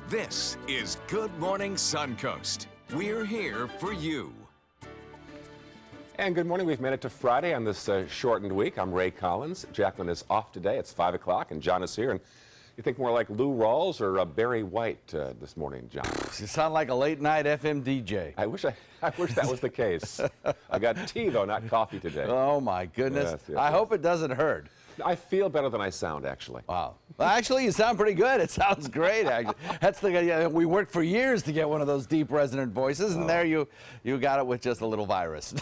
This is Good Morning Suncoast. We're here for you. And good morning. We've made it to Friday on this shortened week. I'm Ray Collins. Jacqueline is off today. It's 5 o'clock, and John is here. And you think more like Lou Rawls or Barry White this morning, John? You sound like a late-night FM DJ. I wish that was the case. I got tea, though, not coffee today. Oh, my goodness. Yes. I hope it doesn't hurt. I feel better than I sound, actually. Wow. Well, actually, you sound pretty good. It sounds great, actually. That's we worked for years to get one of those deep, resonant voices, and there you got it with just a little virus.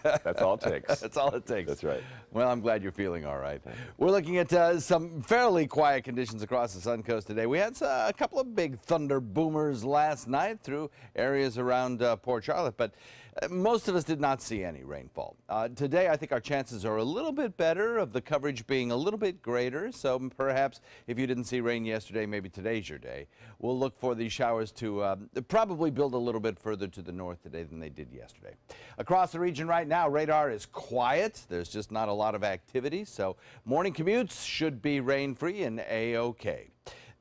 That's all it takes. That's all it takes. That's right. Well, I'm glad you're feeling all right. We're looking at some fairly quiet conditions across the Suncoast today. We had a couple of big thunder boomers last night through areas around Port Charlotte, but most of us did not see any rainfall. Today, I think our chances are a little bit better of the coverage being a little bit greater, so perhaps if you didn't see rain yesterday, maybe today's your day. We'll look for these showers to probably build a little bit further to the north today than they did yesterday. Across the region right now, radar is quiet. There's just not a lot of activity, so morning commutes should be rain-free and A-OK.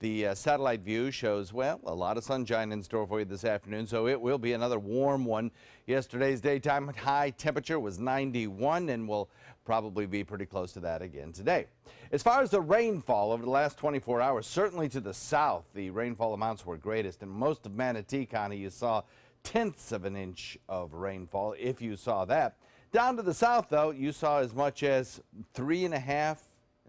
The satellite view shows, well, a lot of sunshine in store for you this afternoon, so it will be another warm one. Yesterday's daytime high temperature was 91, and will probably be pretty close to that again today. As far as the rainfall over the last 24 hours, certainly to the south, the rainfall amounts were greatest. In most of Manatee County, you saw tenths of an inch of rainfall, if you saw that. Down to the south, though, you saw as much as 3.5,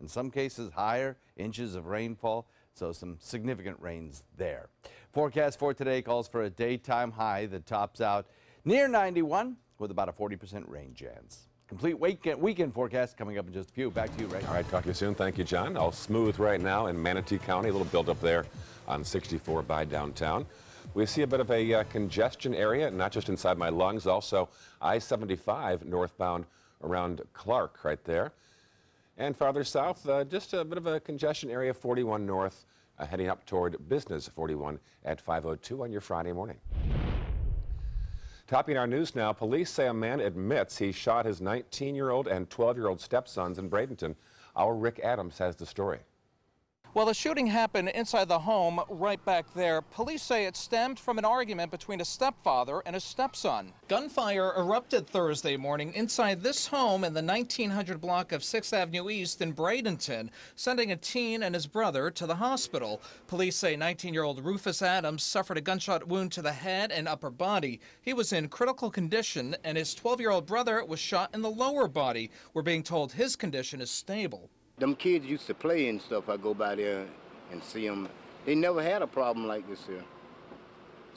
in some cases higher, inches of rainfall. So some significant rains there. Forecast for today calls for a daytime high that tops out near 91 with about a 40% rain chance. Complete weekend forecast coming up in just a few. Back to you, Ray. All right, talk to you soon. Thank you, John. All smooth right now in Manatee County. A little buildup there on 64 by downtown. We see a bit of a congestion area, not just inside my lungs, also I-75 northbound around Clark right there. And farther south, just a bit of a congestion area, 41 north, heading up toward Business 41 at 5:02 on your Friday morning. Topping our news now, police say a man admits he shot his 19-year-old and 12-year-old stepsons in Bradenton. Our Rick Adams has the story. Well, the shooting happened inside the home right back there. Police say it stemmed from an argument between a stepfather and a stepson. Gunfire erupted Thursday morning inside this home in the 1900 block of 6th Avenue East in Bradenton, sending a teen and his brother to the hospital. Police say 19-year-old Rufus Adams suffered a gunshot wound to the head and upper body. He was in critical condition, and his 12-year-old brother was shot in the lower body. We're being told his condition is stable. Them kids used to play and stuff. I go by there and see them. They never had a problem like this here.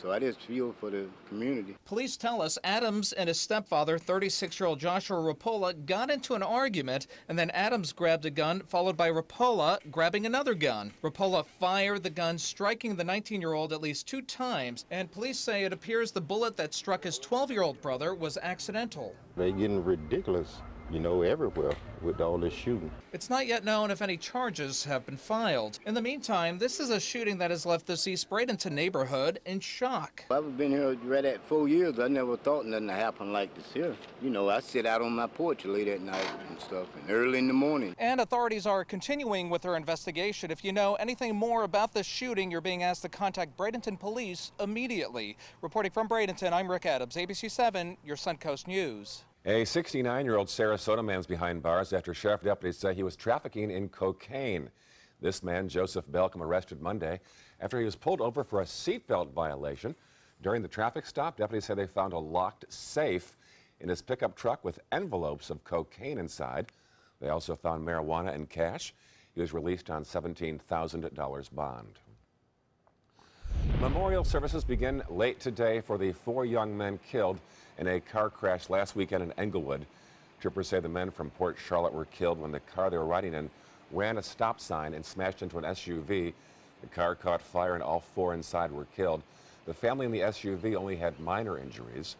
So I just feel for the community. Police tell us Adams and his stepfather, 36-year-old Joshua Rapola, got into an argument, and then Adams grabbed a gun, followed by Rapola grabbing another gun. Rapola fired the gun, striking the 19-year-old at least 2 times, and police say it appears the bullet that struck his 12-year-old brother was accidental. They're getting ridiculous, you know, everywhere with all this shooting. It's not yet known if any charges have been filed. In the meantime, this is a shooting that has left this East Bradenton neighborhood in shock. I've been here right at 4 years. I never thought nothing would happen like this here. You know, I sit out on my porch late at night and stuff, and early in the morning. And authorities are continuing with their investigation. If you know anything more about this shooting, you're being asked to contact Bradenton Police immediately. Reporting from Bradenton, I'm Rick Adams, ABC 7, your Suncoast News. A 69-year-old Sarasota man's behind bars after sheriff deputies say he was trafficking in cocaine. This man, Joseph Belcom, arrested Monday after he was pulled over for a seatbelt violation. During the traffic stop, deputies say they found a locked safe in his pickup truck with envelopes of cocaine inside. They also found marijuana and cash. He was released on $17,000 bond. Memorial services begin late today for the 4 young men killed in a car crash last weekend in Englewood. Troopers say the men from Port Charlotte were killed when the car they were riding in ran a stop sign and smashed into an SUV. The car caught fire and all 4 inside were killed. The family in the SUV only had minor injuries.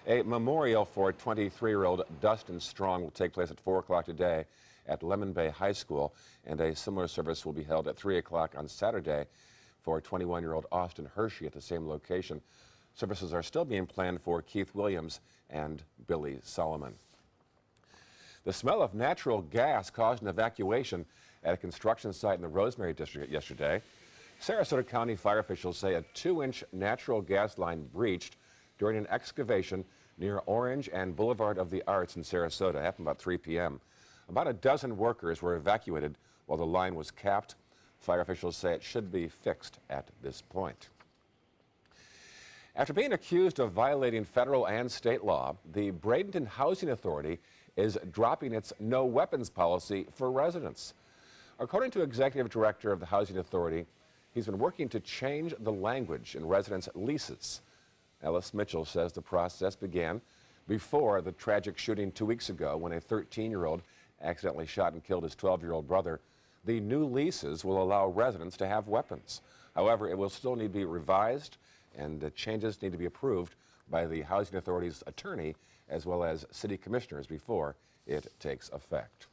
A memorial for 23-year-old Dustin Strong will take place at 4 o'clock today at Lemon Bay High School, and a similar service will be held at 3 o'clock on Saturday for 21-year-old Austin Hershey at the same location. Services are still being planned for Keith Williams and Billy Solomon. The smell of natural gas caused an evacuation at a construction site in the Rosemary district yesterday. Sarasota County fire officials say a 2-inch natural gas line breached during an excavation near Orange and Boulevard of the Arts in Sarasota. It happened about 3 p.m. About a dozen workers were evacuated while the line was capped. Fire officials say it should be fixed at this point. After being accused of violating federal and state law, the Bradenton Housing Authority is dropping its no weapons policy for residents. According to Executive Director of the Housing Authority, he's been working to change the language in residents' leases. Ellis Mitchell says the process began before the tragic shooting 2 weeks ago when a 13-year-old accidentally shot and killed his 12-year-old brother. The new leases will allow residents to have weapons. However, it will still need to be revised, and the changes need to be approved by the Housing Authority's attorney as well as city commissioners before it takes effect.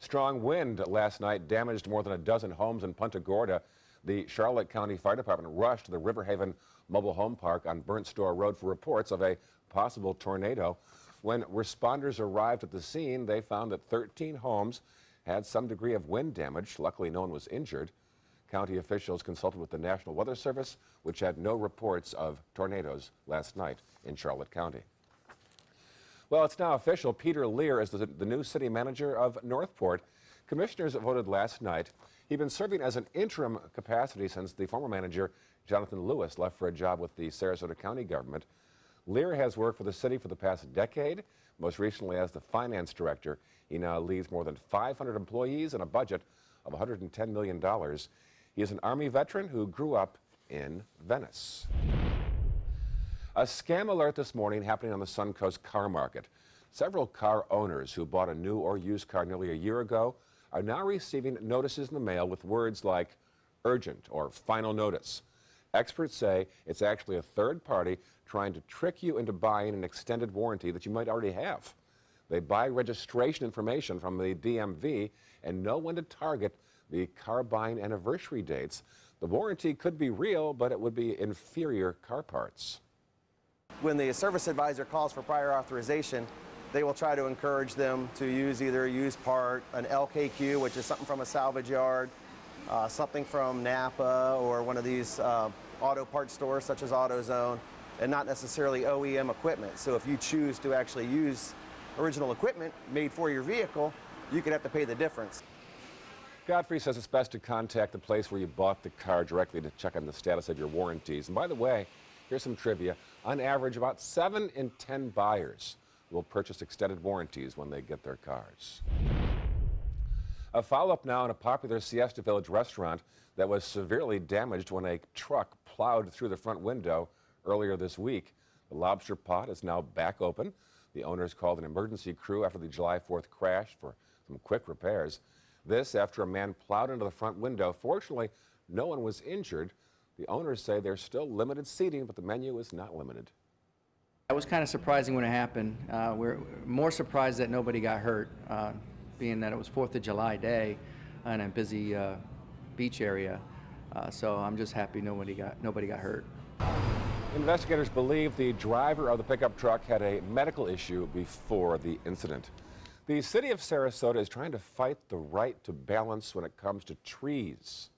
Strong wind last night damaged more than a dozen homes in Punta Gorda. The Charlotte County Fire Department rushed to the Riverhaven Mobile Home Park on Burnt Store Road for reports of a possible tornado. When responders arrived at the scene, they found that 13 homes had some degree of wind damage. Luckily, no one was injured. County officials consulted with the National Weather Service, which had no reports of tornadoes last night in Charlotte County. Well, it's now official. Peter Lear is the new city manager of Northport. Commissioners voted last night. He'd been serving as an interim capacity since the former manager, Jonathan Lewis, left for a job with the Sarasota County government. Lear has worked for the city for the past decade, most recently as the finance director. He now leads more than 500 employees and a budget of $110 million. He is an Army veteran who grew up in Venice. A scam alert this morning happening on the Suncoast car market. Several car owners who bought a new or used car nearly a year ago are now receiving notices in the mail with words like urgent or final notice. Experts say it's actually a third party trying to trick you into buying an extended warranty that you might already have. They buy registration information from the DMV and know when to target the car buying anniversary dates. The warranty could be real, but it would be inferior car parts. When the service advisor calls for prior authorization, they will try to encourage them to use either a used part, an LKQ, which is something from a salvage yard, something from Napa or one of these auto parts stores such as AutoZone, and not necessarily OEM equipment. So if you choose to actually use original equipment made for your vehicle, you could have to pay the difference. Godfrey says it's best to contact the place where you bought the car directly to check on the status of your warranties. And by the way, here's some trivia. On average, about 7 in 10 buyers will purchase extended warranties when they get their cars. A follow-up now on a popular Siesta Village restaurant that was severely damaged when a truck plowed through the front window earlier this week. The Lobster Pot is now back open. The owners called an emergency crew after the July 4th crash for some quick repairs. This after a man plowed into the front window. Fortunately, no one was injured. The owners say there's still limited seating, but the menu is not limited. It was kind of surprising when it happened. We're more surprised that nobody got hurt, being that it was 4th of July day in a busy beach area. So I'm just happy nobody got hurt. Investigators believe the driver of the pickup truck had a medical issue before the incident. The city of Sarasota is trying to fight the right to balance when it comes to trees.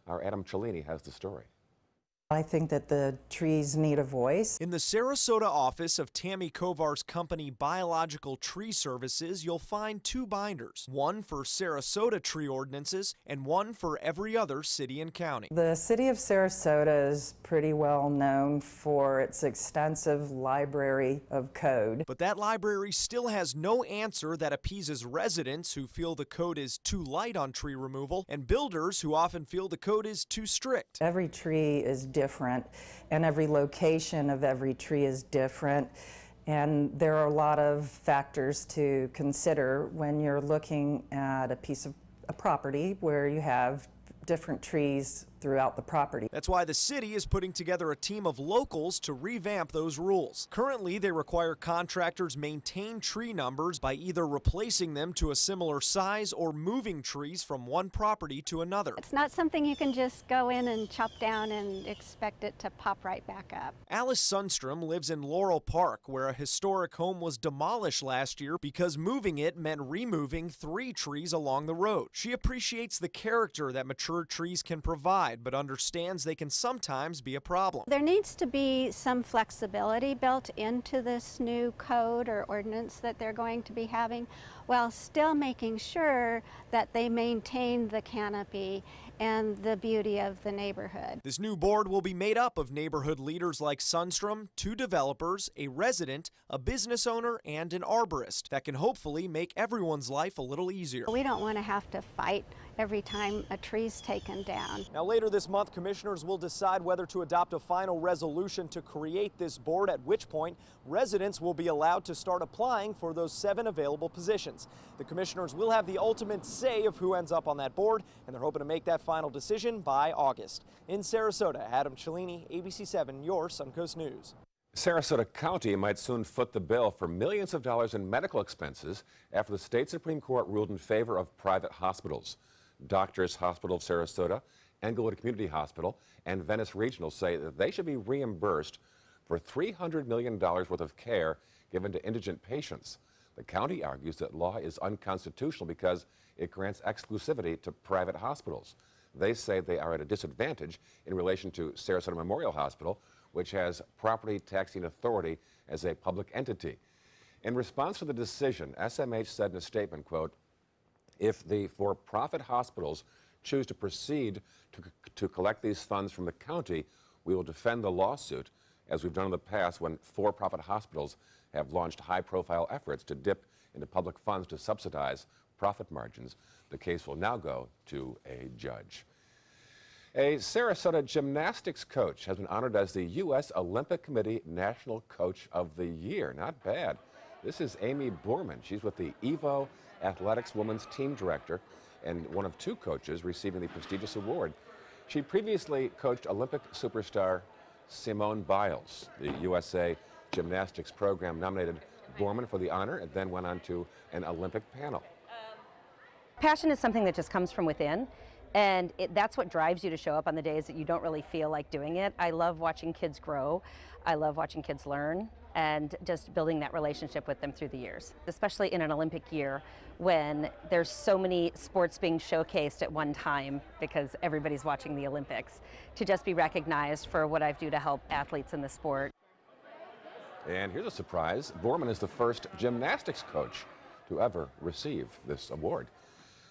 Our Adam Cellini has the story. I think that the trees need a voice. In the Sarasota office of Tammy Kovar's company Biological Tree Services, you'll find 2 binders, one for Sarasota tree ordinances and one for every other city and county. The city of Sarasota is pretty well known for its extensive library of code. But that library still has no answer that appeases residents who feel the code is too light on tree removal and builders who often feel the code is too strict. Every tree is different, and every location of every tree is different, and there are a lot of factors to consider when you're looking at a piece of a property where you have different trees throughout the property. That's why the city is putting together a team of locals to revamp those rules. Currently, they require contractors maintain tree numbers by either replacing them to a similar size or moving trees from one property to another. It's not something you can just go in and chop down and expect it to pop right back up. Alice Sundstrom lives in Laurel Park, where a historic home was demolished last year because moving it meant removing 3 trees along the road. She appreciates the character that mature trees can provide, but understands they can sometimes be a problem. There needs to be some flexibility built into this new code or ordinance that they're going to be having, while still making sure that they maintain the canopy and the beauty of the neighborhood. This new board will be made up of neighborhood leaders like Sundstrom, 2 developers, a resident, a business owner, and an arborist that can hopefully make everyone's life a little easier. We don't want to have to fight every time a tree's taken down. Now later this month, commissioners will decide whether to adopt a final resolution to create this board, at which point residents will be allowed to start applying for those 7 available positions. The commissioners will have the ultimate say of who ends up on that board, and they're hoping to make that final decision by August. In Sarasota, Adam Cellini, ABC7, your Suncoast News. Sarasota County might soon foot the bill for millions of dollars in medical expenses after the state Supreme Court ruled in favor of private hospitals. Doctors Hospital of Sarasota, Englewood Community Hospital, and Venice Regional say that they should be reimbursed for $300 million worth of care given to indigent patients. The county argues that law is unconstitutional because it grants exclusivity to private hospitals. They say they are at a disadvantage in relation to Sarasota Memorial Hospital, which has property taxing authority as a public entity. In response to the decision, SMH said in a statement, quote, "If the for-profit hospitals choose to proceed to collect these funds from the county, we will defend the lawsuit, as we've done in the past when for-profit hospitals have launched high-profile efforts to dip into public funds to subsidize profit margins. The case will now go to a judge." A Sarasota gymnastics coach has been honored as the U.S. Olympic Committee National Coach of the Year. Not bad. This is Amy Borman. She's with the Evo Athletics Women's Team Director and one of 2 coaches receiving the prestigious award. She previously coached Olympic superstar Simone Biles. The USA Gymnastics program nominated Borman for the honor and then went on to an Olympic panel. Passion is something that just comes from within, and that's what drives you to show up on the days that you don't really feel like doing it. I love watching kids grow. I love watching kids learn and just building that relationship with them through the years, especially in an Olympic year when there's so many sports being showcased at one time because everybody's watching the Olympics. To just be recognized for what I do to help athletes in the sport. And here's a surprise. Borman is the first gymnastics coach to ever receive this award.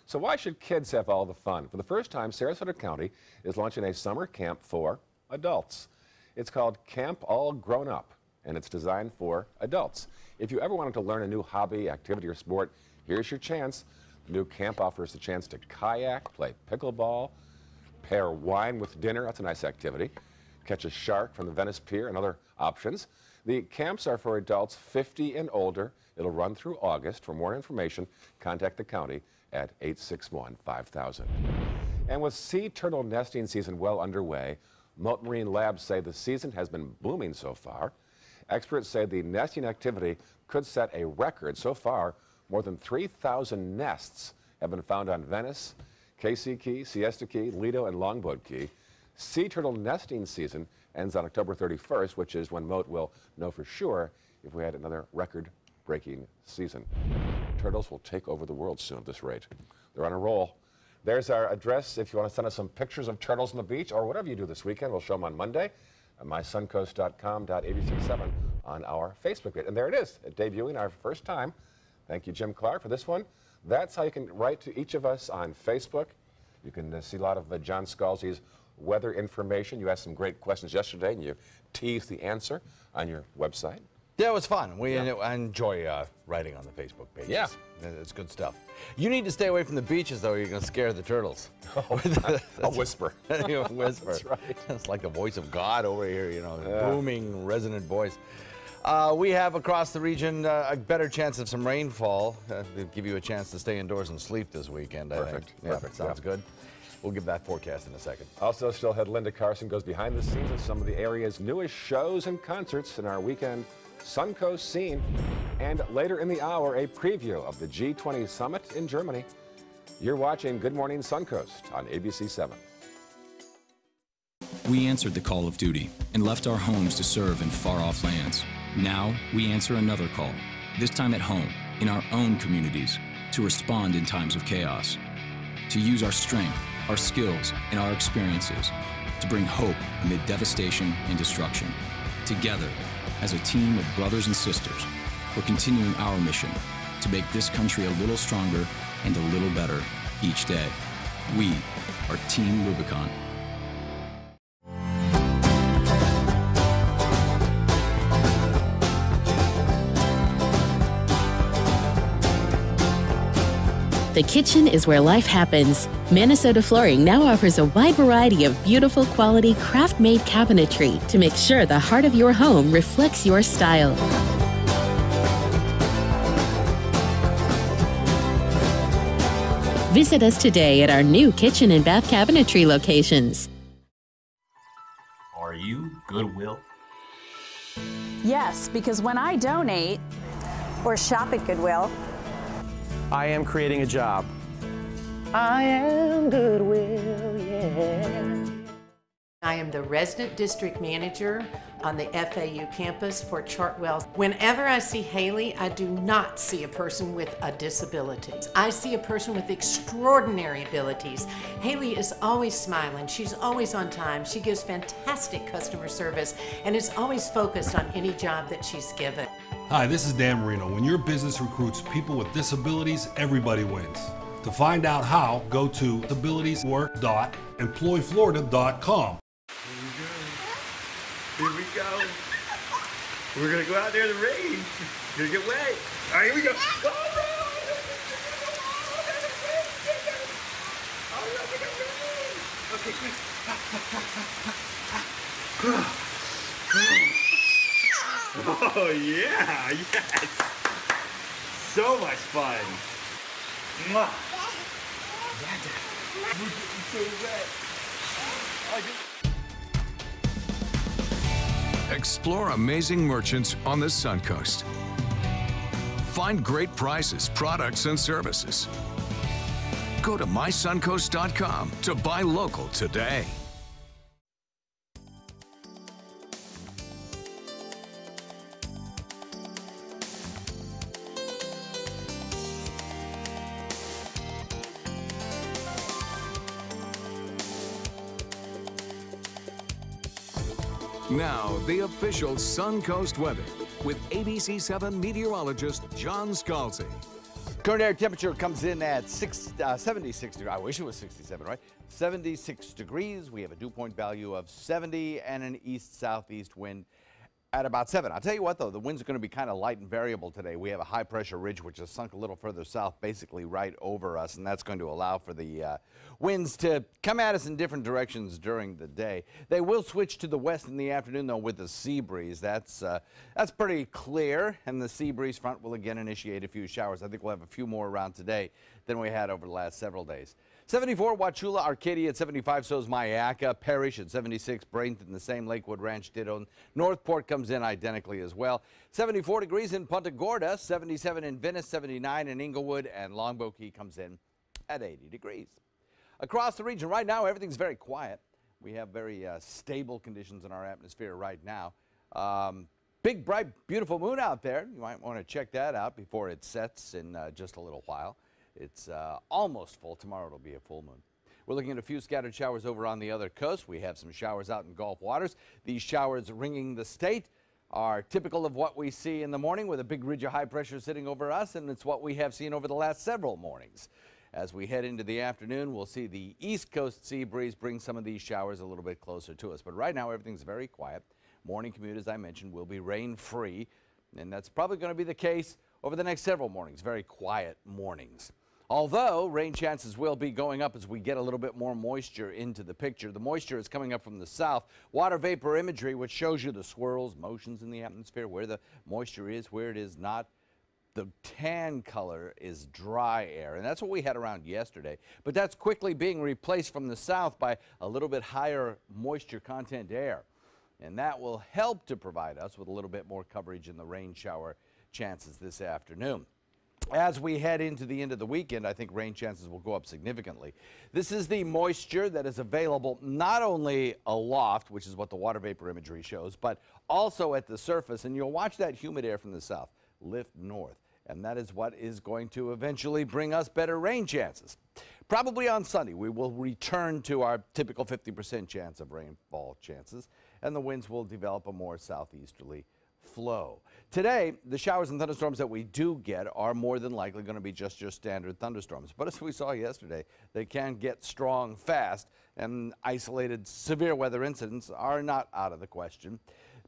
So why should kids have all the fun? For the first time, Sarasota County is launching a summer camp for adults. It's called Camp All Grown Up, and it's designed for adults. If you ever wanted to learn a new hobby, activity, or sport, here's your chance. The new camp offers the chance to kayak, play pickleball, pair wine with dinner. That's a nice activity. Catch a shark from the Venice Pier and other options. The camps are for adults 50 and older. It'll run through August. For more information, contact the county at 861-5000. And with sea turtle nesting season well underway, Mote Marine Labs say the season has been booming so far. Experts say the nesting activity could set a record. So far, more than 3,000 nests have been found on Venice, Casey Key, Siesta Key, Lido, and Longboat Key. Sea turtle nesting season ends on October 31st, which is when Mote will know for sure if we had another record-breaking season. Turtles will take over the world soon at this rate. They're on a roll. There's our address if you want to send us some pictures of turtles on the beach or whatever you do this weekend. We'll show them on Monday at mysuncoast.com.abc7 on our Facebook page. And there it is, debuting our first time. Thank you, Jim Clark, for this one. That's how you can write to each of us on Facebook. You can see a lot of John Scalzi's weather information. You asked some great questions yesterday, and you teased the answer on your website. Yeah, it was fun. I enjoy writing on the Facebook page. Yeah. It's good stuff. You need to stay away from the beaches, though, or you're going to scare the turtles. I'll whisper. Whisper. That's right. It's like the voice of God over here, you know, booming, resonant voice. We have across the region a better chance of some rainfall. It'll give you a chance to stay indoors and sleep this weekend, I think. Perfect. Sounds good. We'll give that forecast in a second. Also, still ahead, Linda Carson goes behind the scenes of some of the area's newest shows and concerts in our weekend Suncoast scene. And later in the hour, a preview of the G20 summit in Germany. You're watching Good Morning Suncoast on ABC 7. We answered the call of duty and left our homes to serve in far-off lands. Now we answer another call, this time at home, in our own communities, to respond in times of chaos, to use our strength, our skills, and our experiences to bring hope amid devastation and destruction. Together, as a team of brothers and sisters, we're continuing our mission to make this country a little stronger and a little better each day. We are Team Rubicon. The kitchen is where life happens. Minnesota Flooring now offers a wide variety of beautiful quality craft-made cabinetry to make sure the heart of your home reflects your style. Visit us today at our new kitchen and bath cabinetry locations. Are you Goodwill? Yes, because when I donate or shop at Goodwill, I am creating a job. I am Goodwill, yeah. I am the resident district manager on the FAU campus for Chartwell. Whenever I see Haley, I do not see a person with a disability. I see a person with extraordinary abilities. Haley is always smiling. She's always on time. She gives fantastic customer service and is always focused on any job that she's given. Hi, this is Dan Marino. When your business recruits people with disabilities, everybody wins. To find out how, go to disabilitieswork.employflorida.com. Here we go. We're gonna go out there in the rain. Gonna get wet. All right, here we go. Okay, quick. Oh yeah, yes. So much fun. Mwah. We're getting so wet. Explore amazing merchants on the Suncoast. Find great prices, products, and services. Go to mysuncoast.com to buy local today. Now, the official Suncoast weather with ABC 7 meteorologist John Scalzi. Current air temperature comes in at 76 degrees. I wish it was 67, right? 76 degrees. We have a dew point value of 70 and an east-southeast wind at about 7. I'll tell you what, though, the winds are going to be kind of light and variable today. We have a high-pressure ridge which has sunk a little further south, basically right over us, and that's going to allow for the winds to come at us in different directions during the day. They will switch to the west in the afternoon, though, with the sea breeze. That's pretty clear, and the sea breeze front will again initiate a few showers. I think we'll have a few more around today than we had over the last several days. 74, Wauchula, Arcadia at 75, so is Myakka. Parrish at 76, Bradenton, the same, Lakewood Ranch ditto. Northport comes in identically as well. 74 degrees in Punta Gorda, 77 in Venice, 79 in Inglewood, and Longboat Key comes in at 80 degrees. Across the region right now, everything's very quiet. We have very stable conditions in our atmosphere right now. Big, bright, beautiful moon out there. You might want to check that out before it sets in just a little while. It's almost full. Tomorrow it'll be a full moon. We're looking at a few scattered showers over on the other coast. We have some showers out in Gulf waters. These showers ringing the state are typical of what we see in the morning with a big ridge of high pressure sitting over us, and it's what we have seen over the last several mornings. As we head into the afternoon, we'll see the east coast sea breeze bring some of these showers a little bit closer to us. But right now, everything's very quiet. Morning commute, as I mentioned, will be rain-free, and that's probably going to be the case over the next several mornings, very quiet mornings. Although rain chances will be going up as we get a little bit more moisture into the picture. The moisture is coming up from the south. Water vapor imagery, which shows you the swirls, motions in the atmosphere, where the moisture is, where it is not. The tan color is dry air, and that's what we had around yesterday. But that's quickly being replaced from the south by a little bit higher moisture content air. And that will help to provide us with a little bit more coverage in the rain shower chances this afternoon. As we head into the end of the weekend, I think rain chances will go up significantly. This is the moisture that is available not only aloft, which is what the water vapor imagery shows, but also at the surface. And you'll watch that humid air from the south lift north. And that is what is going to eventually bring us better rain chances. Probably on Sunday, we will return to our typical 50% chance of rainfall chances, and the winds will develop a more southeasterly flow. Today, the showers and thunderstorms that we do get are more than likely going to be just your standard thunderstorms. But as we saw yesterday, they can get strong fast, and isolated severe weather incidents are not out of the question.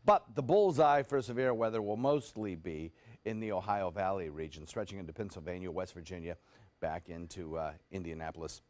But the bullseye for severe weather will mostly be in the Ohio Valley region, stretching into Pennsylvania, West Virginia, back into Indianapolis,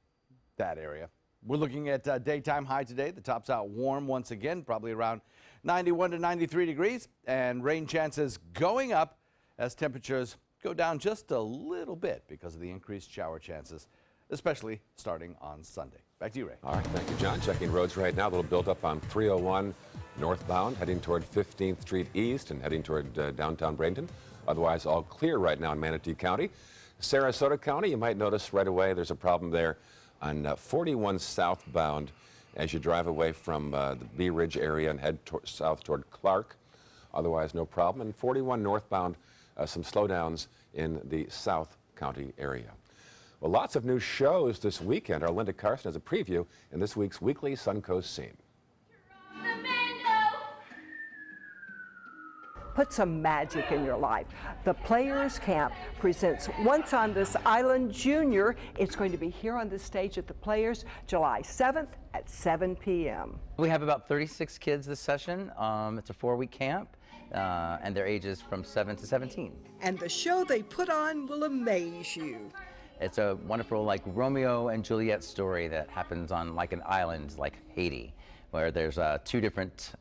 that area. We're looking at daytime high today. The top's out warm once again, probably around 91 to 93 degrees, and rain chances going up as temperatures go down just a little bit because of the increased shower chances, especially starting on Sunday. Back to you, Ray. All right, thank you, John. Checking roads right now. A little buildup on 301 northbound, heading toward 15th Street East and heading toward downtown Bradenton. Otherwise, all clear right now in Manatee County. Sarasota County, you might notice right away there's a problem there on 41 southbound as you drive away from the Bee Ridge area and head south toward Clark. Otherwise, no problem. And 41 northbound, some slowdowns in the South County area. Well, lots of new shows this weekend. Our Linda Carson has a preview in this week's weekly Suncoast Scene. Put some magic in your life. The Players Camp presents Once on This Island Junior. It's going to be here on the stage at the Players July 7th at 7 p.m. We have about 36 kids this session. It's a 4-week camp, and their ages from 7 to 17. And the show they put on will amaze you. It's a wonderful, like, Romeo and Juliet story that happens on, like, an island like Haiti, where there's two different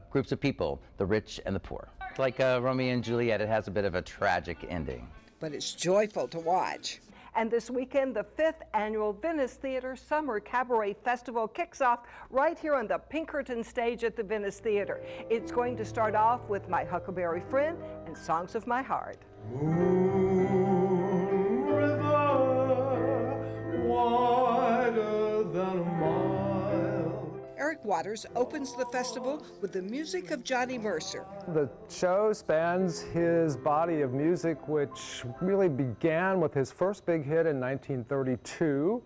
groups of people, the rich and the poor. Like Romeo and Juliet, it has a bit of a tragic ending. But it's joyful to watch. And this weekend, the 5th Annual Venice Theater Summer Cabaret Festival kicks off right here on the Pinkerton stage at the Venice Theater. It's going to start off with My Huckleberry Friend and Songs of My Heart. Moon river, wider than a mile. Eric Waters opens the festival with the music of Johnny Mercer. The show spans his body of music, which really began with his first big hit in 1932.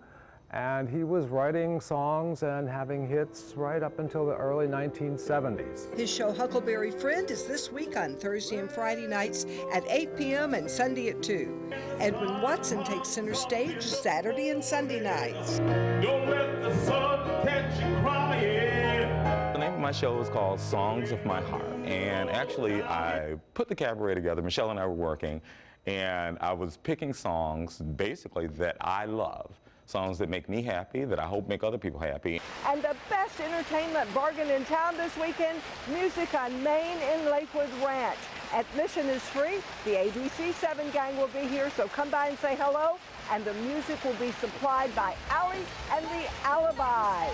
And he was writing songs and having hits right up until the early 1970s. His show Huckleberry Friend is this week on Thursday and Friday nights at 8 p.m. and Sunday at 2. Edwin Watson takes center stage Saturday and Sunday nights. Don't let the sun catch you crying. The name of my show is called Songs of My Heart. And actually, I put the cabaret together. Michelle and I were working, and I was picking songs basically that I love. Songs that make me happy, that I hope make other people happy. And the best entertainment bargain in town this weekend, Music on Main in Lakewood Ranch. Admission is free. The ABC 7 gang will be here, so come by and say hello. And the music will be supplied by Allie and the Alibis.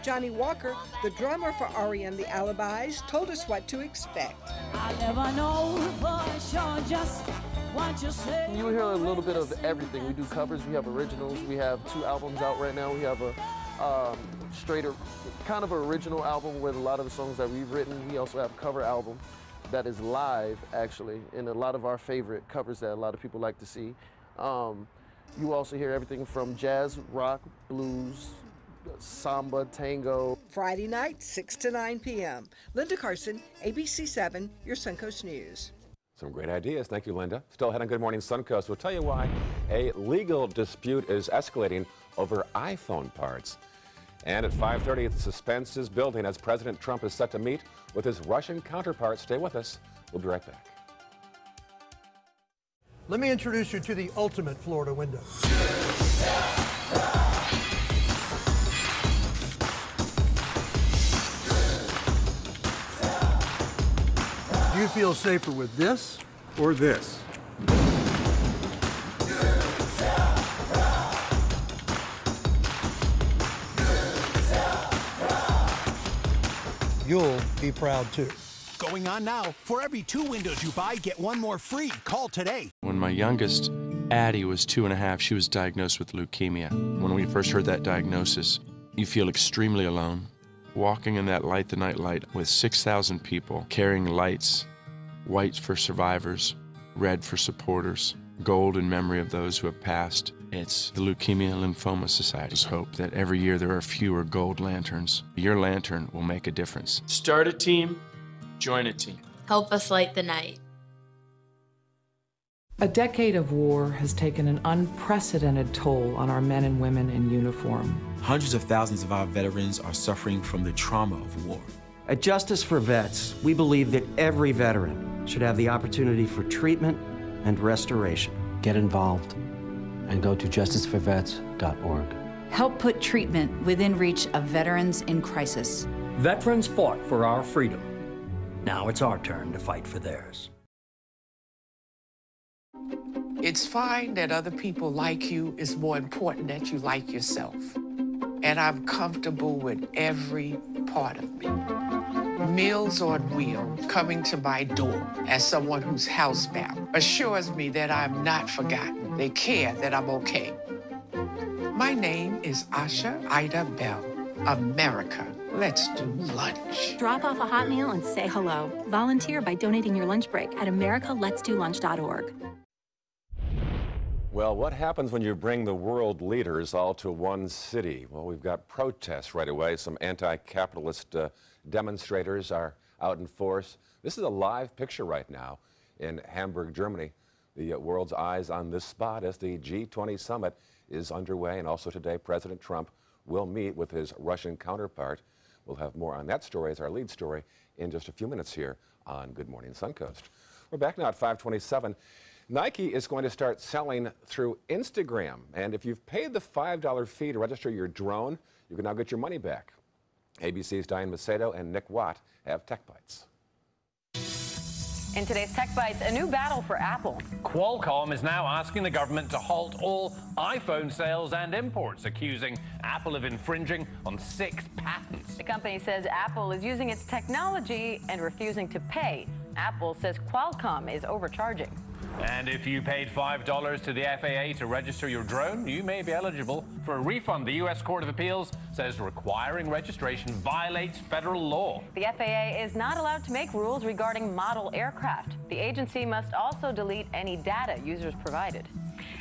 Johnny Walker, the drummer for Ari and the Alibis, told us what to expect. I never know for sure just what you say. You hear a little bit of everything. We do covers, we have originals, we have 2 albums out right now. We have a straighter, kind of original album with a lot of the songs that we've written. We also have a cover album that is live, actually, and a lot of our favorite covers that a lot of people like to see. You also hear everything from jazz, rock, blues, samba, tango. Friday night, 6 to 9 p.m. Linda Carson, ABC 7, your Suncoast News. Some great ideas. Thank you, Linda. Still ahead on Good Morning Suncoast. We'll tell you why a legal dispute is escalating over iPhone parts. And at 5:30, the suspense is building as President Trump is set to meet with his Russian counterpart. Stay with us. We'll be right back. Let me introduce you to the ultimate Florida window. Do you feel safer with this or this? you'll be proud too. Going on now. For every 2 windows you buy, get 1 more free. Call today. When my youngest, Addie, was 2.5, she was diagnosed with leukemia. When we first heard that diagnosis, you feel extremely alone. Walking in that Light the Night light with 6,000 people carrying lights, white for survivors, red for supporters, gold in memory of those who have passed. It's the Leukemia and Lymphoma Society's hope that every year there are fewer gold lanterns. Your lantern will make a difference. Start a team, join a team. Help us light the night. A decade of war has taken an unprecedented toll on our men and women in uniform. Hundreds of thousands of our veterans are suffering from the trauma of war. At Justice for Vets, we believe that every veteran should have the opportunity for treatment and restoration. Get involved and go to justiceforvets.org. Help put treatment within reach of veterans in crisis. Veterans fought for our freedom. Now it's our turn to fight for theirs. It's fine that other people like you. It's more important that you like yourself. And I'm comfortable with every part of me. Meals on Wheels coming to my door as someone who's housebound assures me that I'm not forgotten. They care that I'm okay. My name is Asha Ida Bell. America, let's do lunch. Drop off a hot meal and say hello. Volunteer by donating your lunch break at americaletsdolunch.org. Well, what happens when you bring the world leaders all to one city? Well, we've got protests right away. Some anti-capitalist demonstrators are out in force. This is a live picture right now in Hamburg, Germany. The world's eyes on this spot as the G20 summit is underway. And also today, President Trump will meet with his Russian counterpart. We'll have more on that story as our lead story in just a few minutes here on Good Morning Suncoast. We're back now at 5:27. Nike is going to start selling through Instagram. And if you've paid the $5 fee to register your drone, you can now get your money back. ABC's Diane Macedo and Nick Watt have Tech Bites. In today's Tech Bites, a new battle for Apple. Qualcomm is now asking the government to halt all iPhone sales and imports, accusing Apple of infringing on 6 patents. The company says Apple is using its technology and refusing to pay. Apple says Qualcomm is overcharging. And if you paid $5 to the FAA to register your drone, you may be eligible for a refund. The U.S. Court of Appeals says requiring registration violates federal law. The FAA is not allowed to make rules regarding model aircraft. The agency must also delete any data users provided.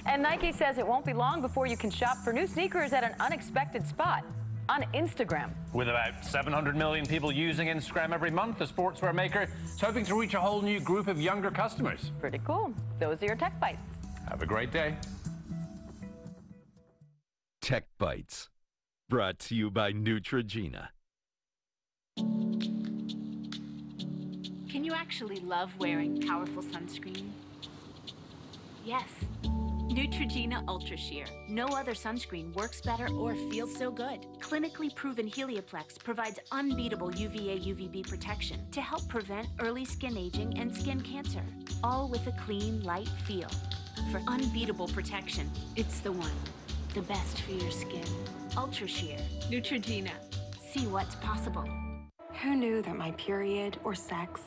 And Nike says it won't be long before you can shop for new sneakers at an unexpected spot. On Instagram. With about 700 million people using Instagram every month, the sportswear maker is hoping to reach a whole new group of younger customers. Pretty cool. Those are your Tech Bites. Have a great day. Tech Bites, brought to you by Neutrogena. Can you actually love wearing powerful sunscreen? Yes. Neutrogena Ultra Sheer. No other sunscreen works better or feels so good. Clinically proven Helioplex provides unbeatable UVA/UVB protection to help prevent early skin aging and skin cancer, all with a clean, light feel. For unbeatable protection, it's the one. The best for your skin. Ultra Sheer. Neutrogena. See what's possible. Who knew that my period or sex,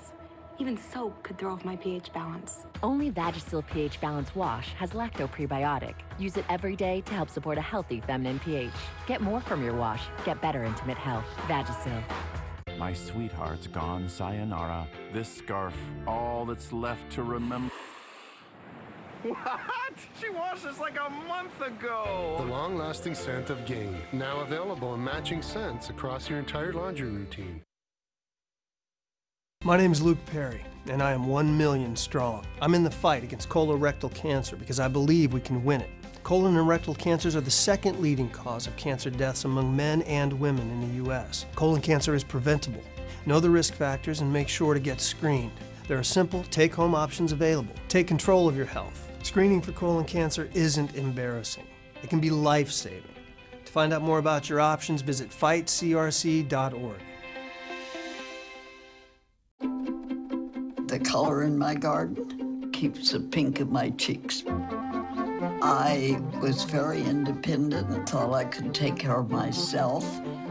even soap, could throw off my pH balance? Only Vagisil pH Balance Wash has lacto prebiotic. Use it every day to help support a healthy feminine pH. Get more from your wash. Get better intimate health. Vagisil. My sweetheart's gone, sayonara. This scarf, all that's left to remember. What? She washed this like a month ago. The long-lasting scent of Gain, now available in matching scents across your entire laundry routine. My name is Luke Perry, and I am 1 million strong. I'm in the fight against colorectal cancer because I believe we can win it. Colon and rectal cancers are the second leading cause of cancer deaths among men and women in the U.S. Colon cancer is preventable. Know the risk factors and make sure to get screened. There are simple, take-home options available. Take control of your health. Screening for colon cancer isn't embarrassing. It can be life-saving. To find out more about your options, visit fightcrc.org. The color in my garden keeps the pink in my cheeks. I was very independent and thought I could take care of myself.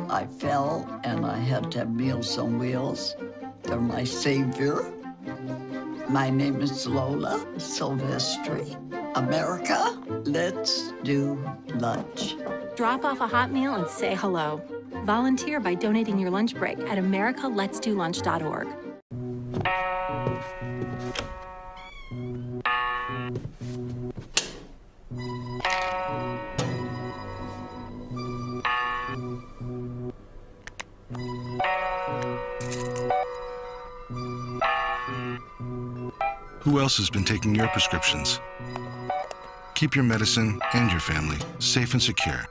I fell and I had to have Meals on Wheels. They're my savior. My name is Lola Silvestri. America, let's do lunch. Drop off a hot meal and say hello. Volunteer by donating your lunch break at americaletsdolunch.org. Who else has been taking your prescriptions? Keep your medicine and your family safe and secure.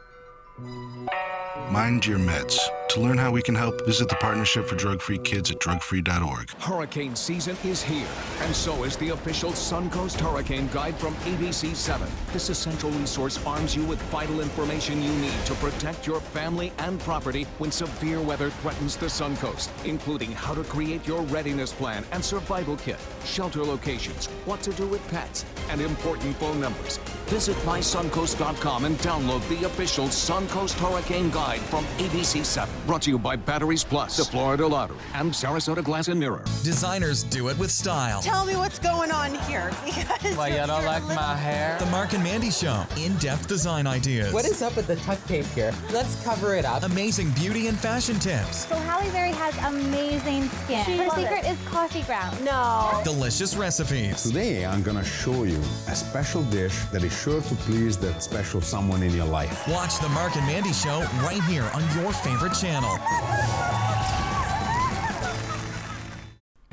Mind your meds. To learn how we can help, visit the Partnership for Drug-Free Kids at drugfree.org. Hurricane season is here, and so is the official Suncoast Hurricane Guide from ABC 7. This essential resource arms you with vital information you need to protect your family and property when severe weather threatens the Suncoast, including how to create your readiness plan and survival kit, shelter locations, what to do with pets, and important phone numbers. Visit mysuncoast.com and download the official Suncoast Hurricane Guide from ABC 7. Brought to you by Batteries Plus, the Florida Lottery, and Sarasota Glass and Mirror. Designers do it with style. Tell me what's going on here, because why, you don't like my hair? The Mark and Mandy Show. In-depth design ideas. What is up with the tuck tape here? Let's cover it up. Amazing beauty and fashion tips. So Halle Berry has amazing skin. Her secret is coffee grounds. No. Delicious recipes. Today, I'm gonna show you a special dish that is sure to please that special someone in your life. Watch the Mark and Mandy Show right here on your favorite channel.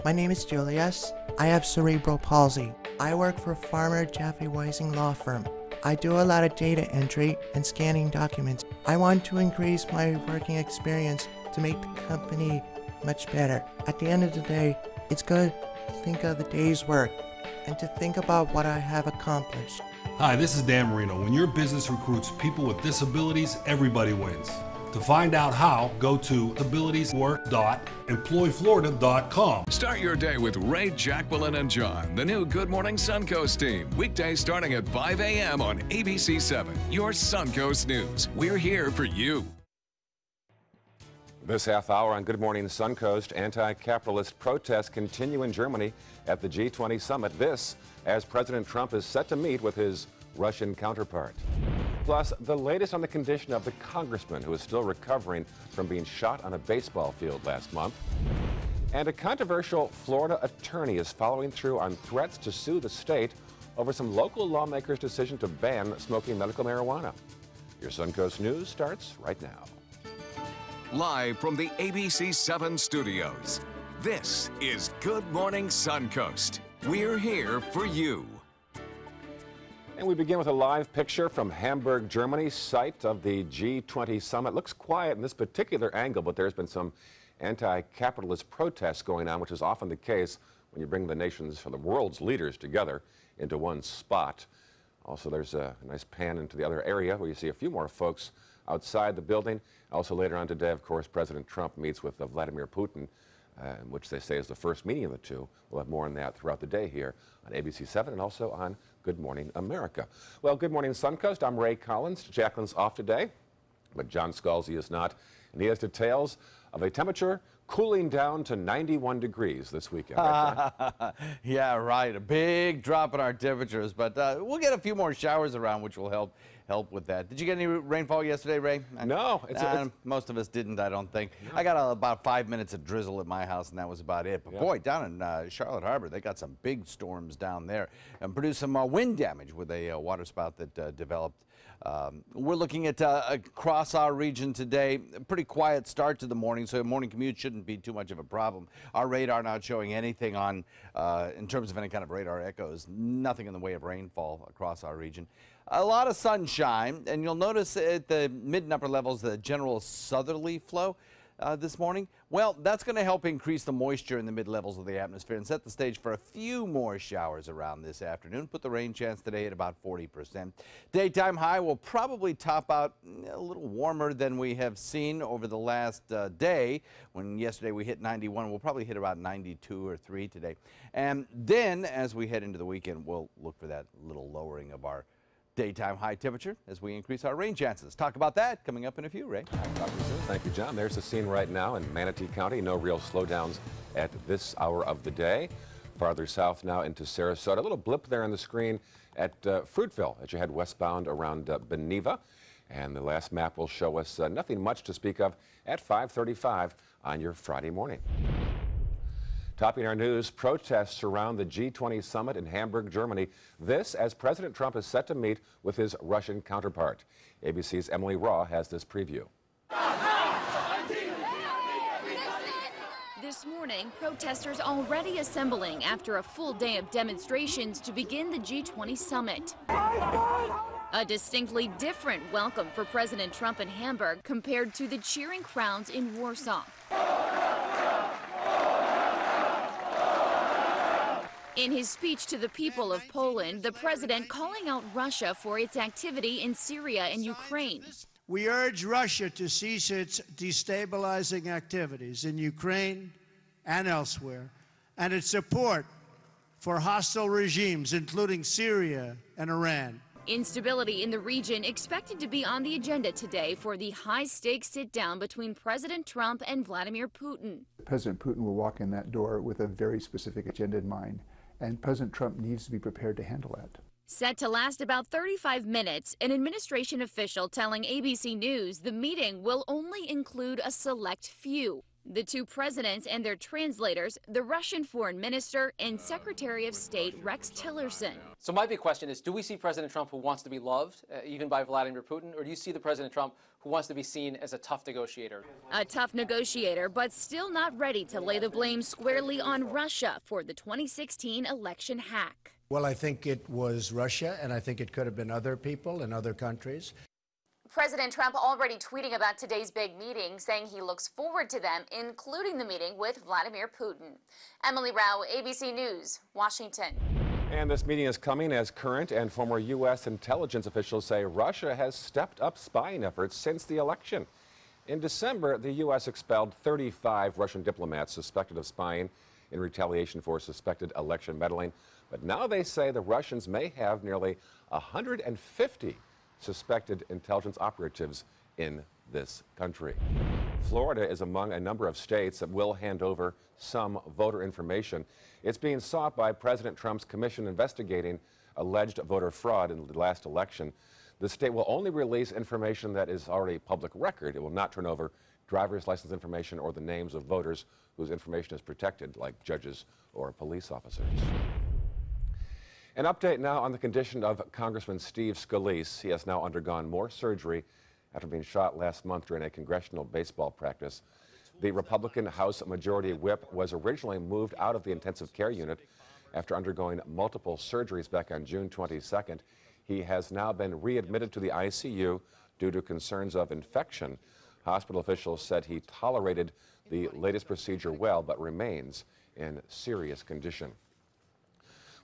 My name is Julius. I have cerebral palsy. I work for Farmer Jeffy Weising Law Firm. I do a lot of data entry and scanning documents. I want to increase my working experience to make the company much better. At the end of the day, it's good to think of the day's work and to think about what I have accomplished. Hi, this is Dan Marino. When your business recruits people with disabilities, everybody wins. To find out how, go to abilitieswork.employflorida.com. Start your day with Ray, Jacqueline, and John, the new Good Morning Suncoast team. Weekdays starting at 5 a.m. on ABC 7, your Suncoast News. We're here for you. This half hour on Good Morning Suncoast, anti-capitalist protests continue in Germany at the G20 summit. This, as President Trump is set to meet with his Russian counterpart. Plus, the latest on the condition of the congressman who is still recovering from being shot on a baseball field last month. And a controversial Florida attorney is following through on threats to sue the state over some local lawmakers' decision to ban smoking medical marijuana. Your Suncoast News starts right now. Live from the ABC 7 studios, this is Good Morning Suncoast. We're here for you. And we begin with a live picture from Hamburg, Germany, site of the G20 summit. Looks quiet in this particular angle, but there's been some anti-capitalist protests going on, which is often the case when you bring the nations or the world's leaders together into one spot. Also, there's a nice pan into the other area where you see a few more folks outside the building. Also, later on today, of course, President Trump meets with Vladimir Putin, which they say is the first meeting of the two. We'll have more on that throughout the day here on ABC 7 and also on Good Morning America. Well, Good Morning Suncoast. I'm Ray Collins. Jacqueline's off today, but John Scalzi is not. And he has details of a temperature cooling down to 91 degrees this weekend. Right, yeah, right. A big drop in our temperatures, but we'll get a few more showers around, which will help with that. Did you get any rainfall yesterday, Ray? No. Most of us didn't, I don't think. No. I got about 5 minutes of drizzle at my house, and that was about it. But boy, down in Charlotte Harbor, they got some big storms down there and produced some wind damage with a waterspout that developed. We're looking at across our region today, a pretty quiet start to the morning, so a morning commute shouldn't be too much of a problem. Our radar not showing anything on, in terms of any kind of radar echoes, nothing in the way of rainfall across our region. A lot of sunshine, and you'll notice at the mid and upper levels the general southerly flow this morning. Well, that's going to help increase the moisture in the mid-levels of the atmosphere and set the stage for a few more showers around this afternoon. Put the rain chance today at about 40%. Daytime high will probably top out a little warmer than we have seen over the last day. When yesterday we hit 91, we'll probably hit about 92 or 3 today. And then as we head into the weekend, we'll look for that little lowering of our Daytime high temperature as we increase our rain chances. Talk about that coming up in a few, Ray. Thank you, John. There's the scene right now in Manatee County. No real slowdowns at this hour of the day. Farther south now into Sarasota. A little blip there on the screen at Fruitville as you head westbound around Beneva. And the last map will show us nothing much to speak of at 5:35 on your Friday morning. Topping our news, protests surround the G20 summit in Hamburg, Germany. This as President Trump is set to meet with his Russian counterpart. ABC's Emily Raw has this preview. This morning, protesters already assembling after a full day of demonstrations to begin the G20 summit. A distinctly different welcome for President Trump in Hamburg compared to the cheering crowds in Warsaw. In his speech to the people of Poland, the president calling out Russia for its activity in Syria and Ukraine. We urge Russia to cease its destabilizing activities in Ukraine and elsewhere, and its support for hostile regimes, including Syria and Iran. Instability in the region expected to be on the agenda today for the high-stakes sit-down between President Trump and Vladimir Putin. President Putin will walk in that door with a very specific agenda in mind, and President Trump needs to be prepared to handle that. Set to last about 35 minutes, an administration official telling ABC News the meeting will only include a select few. The two presidents and their translators, the Russian foreign minister and Secretary of State Rex Tillerson. So my big question is, do we see President Trump who wants to be loved, even by Vladimir Putin, or do you see the President Trump who wants to be seen as a tough negotiator? A tough negotiator, but still not ready to lay the blame squarely on Russia for the 2016 election hack. Well, I think it was Russia, and I think it could have been other people in other countries. President Trump already tweeting about today's big meeting, saying he looks forward to them, including the meeting with Vladimir Putin. Emily Rao, ABC News, Washington. And this meeting is coming as current and former U.S. intelligence officials say Russia has stepped up spying efforts since the election. In December, the U.S. expelled 35 Russian diplomats suspected of spying in retaliation for suspected election meddling. But now they say the Russians may have nearly 150 suspected intelligence operatives in this country. Florida is among a number of states that will hand over some voter information. It's being sought by President Trump's commission investigating alleged voter fraud in the last election. The state will only release information that is already public record. It will not turn over driver's license information or the names of voters whose information is protected, like judges or police officers. An update now on the condition of Congressman Steve Scalise. He has now undergone more surgery after being shot last month during a congressional baseball practice. The Republican House Majority Whip was originally moved out of the intensive care unit after undergoing multiple surgeries back on June 22nd. He has now been readmitted to the ICU due to concerns of infection. Hospital officials said he tolerated the latest procedure well, but remains in serious condition.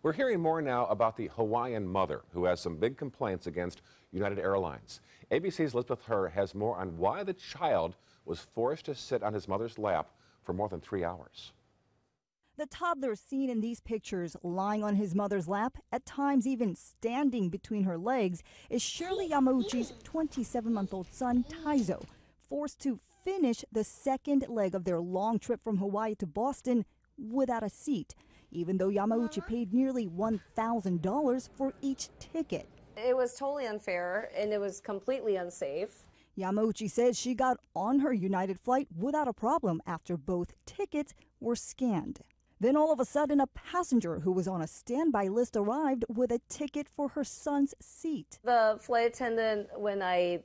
We're hearing more now about the Hawaiian mother who has some big complaints against United Airlines. ABC's Elizabeth Herr has more on why the child was forced to sit on his mother's lap for more than 3 hours. The toddler seen in these pictures lying on his mother's lap, at times even standing between her legs, is Shirley Yamauchi's 27-month-old son, Taizo, forced to finish the second leg of their long trip from Hawaii to Boston without a seat, even though Yamauchi paid nearly $1,000 for each ticket. It was totally unfair, and it was completely unsafe. Yamauchi says she got on her United flight without a problem after both tickets were scanned. Then all of a sudden, a passenger who was on a standby list arrived with a ticket for her son's seat. The flight attendant, when I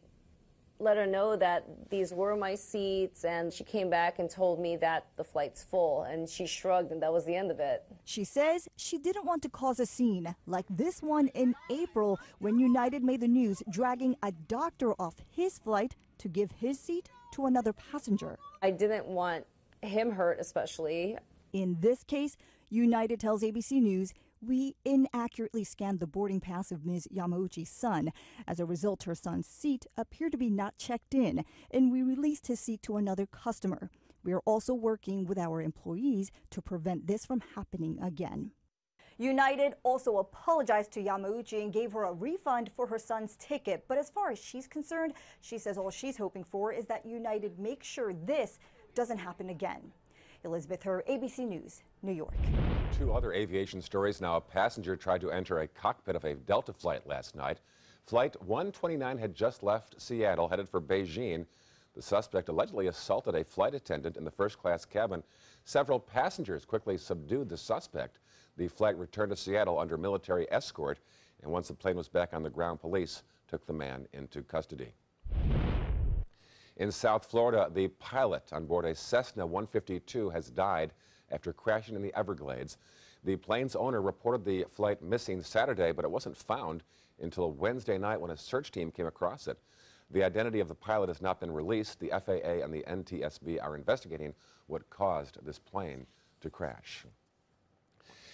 let her know that these were my seats, and she came back and told me that the flight's full, and she shrugged, and that was the end of it. She says she didn't want to cause a scene like this one in April when United made the news dragging a doctor off his flight to give his seat to another passenger. I didn't want him hurt, especially. In this case, United tells ABC News, we inaccurately scanned the boarding pass of Ms. Yamauchi's son. As a result, her son's seat appeared to be not checked in, and we released his seat to another customer. We are also working with our employees to prevent this from happening again. United also apologized to Yamauchi and gave her a refund for her son's ticket. But as far as she's concerned, she says all she's hoping for is that United makes sure this doesn't happen again. Elizabeth Herr, ABC News, New York. Two other aviation stories now. A passenger tried to enter a cockpit of a Delta flight last night. Flight 129 had just left Seattle, headed for Beijing. The suspect allegedly assaulted a flight attendant in the first-class cabin. Several passengers quickly subdued the suspect. The flight returned to Seattle under military escort, and once the plane was back on the ground, police took the man into custody. In South Florida, the pilot on board a Cessna 152 has died after crashing in the Everglades. The plane's owner reported the flight missing Saturday, but it wasn't found until Wednesday night when a search team came across it. The identity of the pilot has not been released. The FAA and the NTSB are investigating what caused this plane to crash.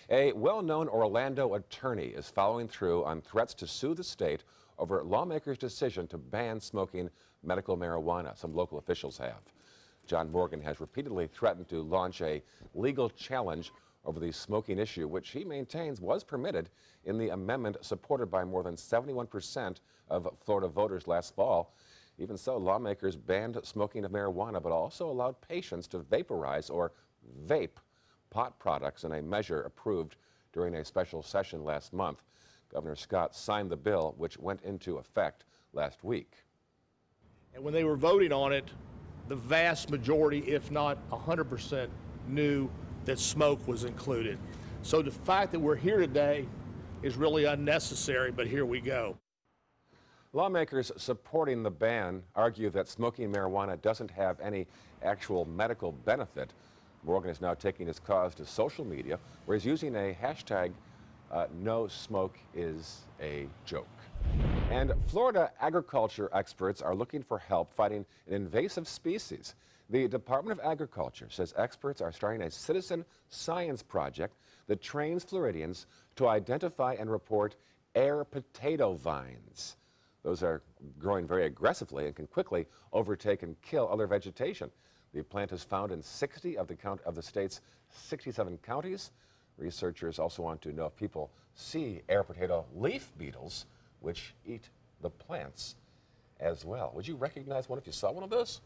A well-known Orlando attorney is following through on threats to sue the state over lawmakers' decision to ban smoking medical marijuana. Some local officials have. John Morgan has repeatedly threatened to launch a legal challenge over the smoking issue, which he maintains was permitted in the amendment supported by more than 71% of Florida voters last fall. Even so, lawmakers banned smoking of marijuana, but also allowed patients to vaporize or vape pot products in a measure approved during a special session last month. Governor Scott signed the bill, which went into effect last week. And when they were voting on it, the vast majority, if not 100%, knew that smoke was included. So the fact that we're here today is really unnecessary, but here we go. Lawmakers supporting the ban argue that smoking marijuana doesn't have any actual medical benefit. Morgan is now taking his cause to social media, where he's using a hashtag, no smoke is a joke. And Florida agriculture experts are looking for help fighting an invasive species. The Department of Agriculture says experts are starting a citizen science project that trains Floridians to identify and report air potato vines. Those are growing very aggressively and can quickly overtake and kill other vegetation. The plant is found in 60 of the state's 67 counties. Researchers also want to know if people see air potato leaf beetles, which eat the plants as well. Would you recognize one if you saw one of those?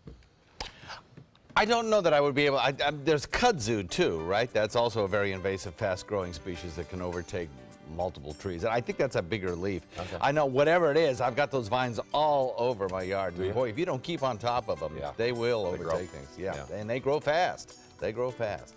I don't know that I would be able. There's kudzu too, right? That's also a very invasive, fast-growing species that can overtake multiple trees. And I think that's a bigger leaf. Okay. I know whatever it is, I've got those vines all over my yard. Boy, if you don't keep on top of them, they will overtake things. Yeah, and they grow fast. They grow fast.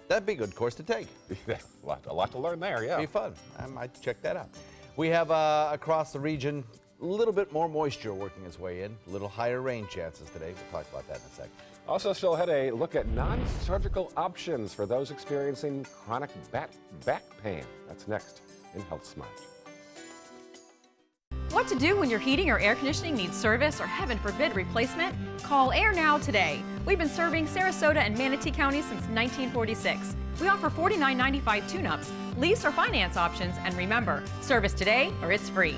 That'd be a good course to take. A lot to learn there, yeah. Be fun. I might check that out. We have across the region a little bit more moisture working its way in, a little higher rain chances today. We'll talk about that in a second. Also still ahead, a look at non-surgical options for those experiencing chronic back pain. That's next in Health Smart. What to do when your heating or air conditioning needs service or, heaven forbid, replacement? Call Air Now today. We've been serving Sarasota and Manatee counties since 1946. We offer $49.95 tune-ups, lease or finance options, and remember, service today or it's free.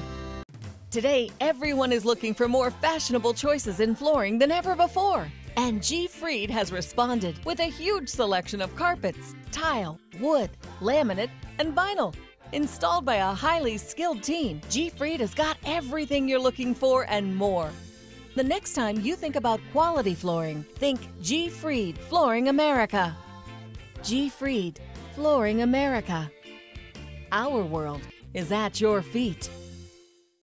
Today, everyone is looking for more fashionable choices in flooring than ever before. And G. Fried has responded with a huge selection of carpets, tile, wood, laminate, and vinyl. Installed by a highly skilled team, G. Fried has got everything you're looking for and more. The next time you think about quality flooring, think G. Fried Flooring America. G. Fried Flooring America. Our world is at your feet.